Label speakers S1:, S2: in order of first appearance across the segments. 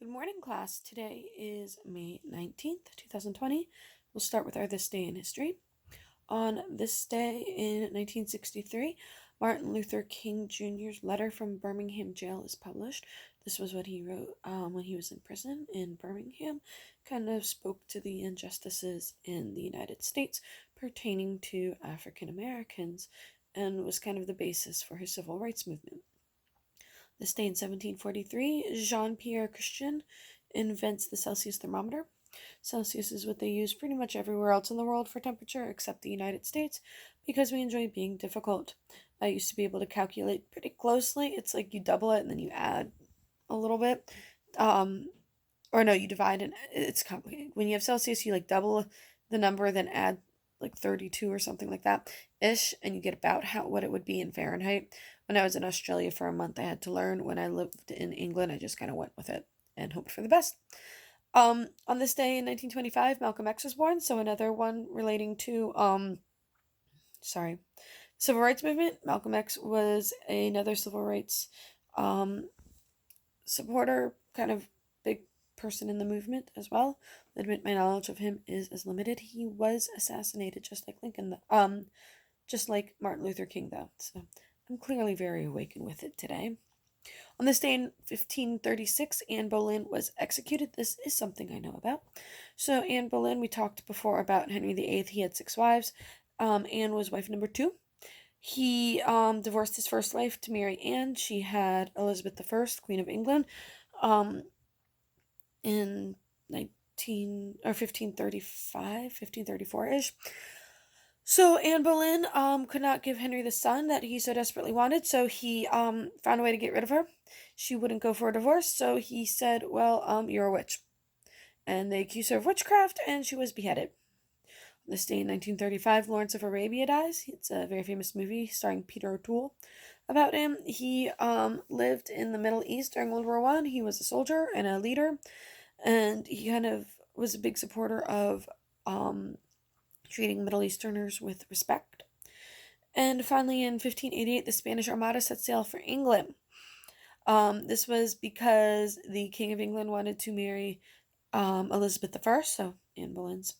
S1: Good morning, class. Today is May 19th, 2020. We'll start with our This Day in History. On this day in 1963, Martin Luther King Jr.'s letter from Birmingham jail is published. This was what he wrote when he was in prison in Birmingham. Kind of spoke to the injustices in the United States pertaining to African Americans and was kind of the basis for his civil rights movement. This day in 1743, Jean-Pierre Christian invents the Celsius thermometer. Celsius is what they use pretty much everywhere else in the world for temperature except the United States because we enjoy being difficult. I used to be able to calculate pretty closely. It's like you double it and then you add a little bit. Or no, you divide and it's complicated. When you have Celsius, you like double the number, then add like 32 or something like that ish, and you get about what it would be in Fahrenheit. When I was in Australia for a month, I had to learn. When I lived in England, I just kind of went with it and hoped for the best. On this day in 1925, Malcolm X was born, so another one relating to civil rights movement. Malcolm X was another civil rights supporter, kind of big person in the movement as well. I admit my knowledge of him is as limited. He was assassinated just like Lincoln, just like Martin Luther King, though. So I'm clearly very awakened with it today. On this day in 1536, Anne Boleyn was executed. This is something I know about. So Anne Boleyn, we talked before about Henry VIII. He had 6 wives. Anne was wife number 2. He divorced his first wife to marry Anne. She had Elizabeth I, Queen of England, in 1535, 1534-ish. So Anne Boleyn could not give Henry the son that he so desperately wanted, so he found a way to get rid of her. She wouldn't go for a divorce, so he said, well, you're a witch. And they accused her of witchcraft, and she was beheaded. On this day in 1935, Lawrence of Arabia dies. It's a very famous movie starring Peter O'Toole about him. He lived in the Middle East during World War I. He was a soldier and a leader, and he kind of was a big supporter of treating Middle Easterners with respect. And finally, in 1588, the Spanish Armada set sail for England. This was because the King of England wanted to marry Elizabeth I, so Anne Boleyn's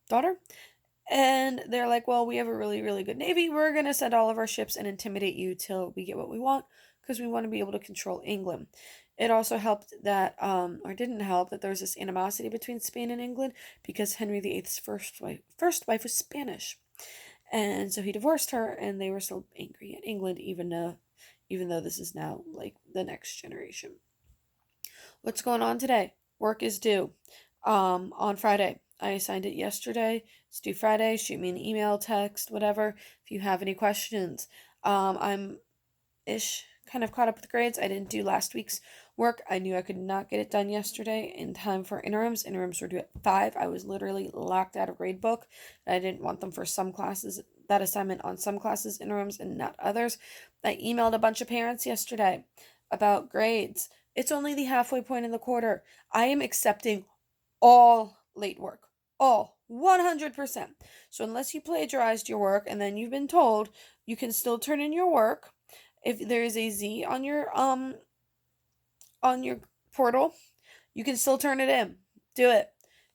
S1: daughter. And they're like, well, we have a really, really good navy. We're going to send all of our ships and intimidate you till we get what we want because we want to be able to control England. It also helped that, or didn't help, that there was this animosity between Spain and England because Henry VIII's first wife was Spanish. And so he divorced her, and they were still angry at England, even though this is now, like, the next generation. What's going on today? Work is due on Friday. I assigned it yesterday. It's due Friday. Shoot me an email, text, whatever, if you have any questions. I'm kind of caught up with grades. I didn't do last week's work. I knew I could not get it done yesterday in time for interims. Interims were due at 5. I was literally locked out of grade book. I didn't want them for some classes, that assignment on some classes, interims, and not others. I emailed a bunch of parents yesterday about grades. It's only the halfway point in the quarter. I am accepting all late work. All. 100%. So unless you plagiarized your work and then you've been told, you can still turn in your work. If there is a Z on your portal, you can still turn it in. Do it.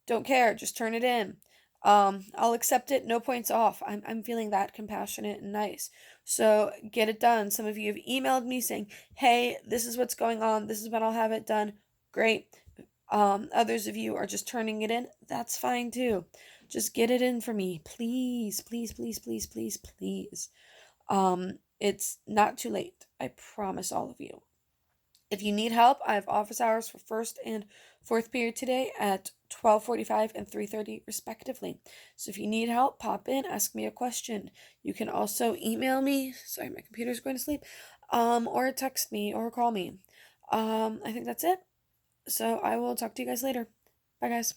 S1: Don't care. Just turn it in. I'll accept it. No points off. I'm feeling that compassionate and nice. So get it done. Some of you have emailed me saying, hey, this is what's going on. This is when I'll have it done. Great. Others of you are just turning it in. That's fine too. Just get it in for me. Please, please, please, please, please, please. It's not too late. I promise all of you. If you need help, I have office hours for first and fourth period today at 12:45 and 3:30 respectively. So if you need help, pop in, ask me a question. You can also email me. Sorry, my computer's going to sleep. Or text me or call me. I think that's it. So I will talk to you guys later. Bye, guys.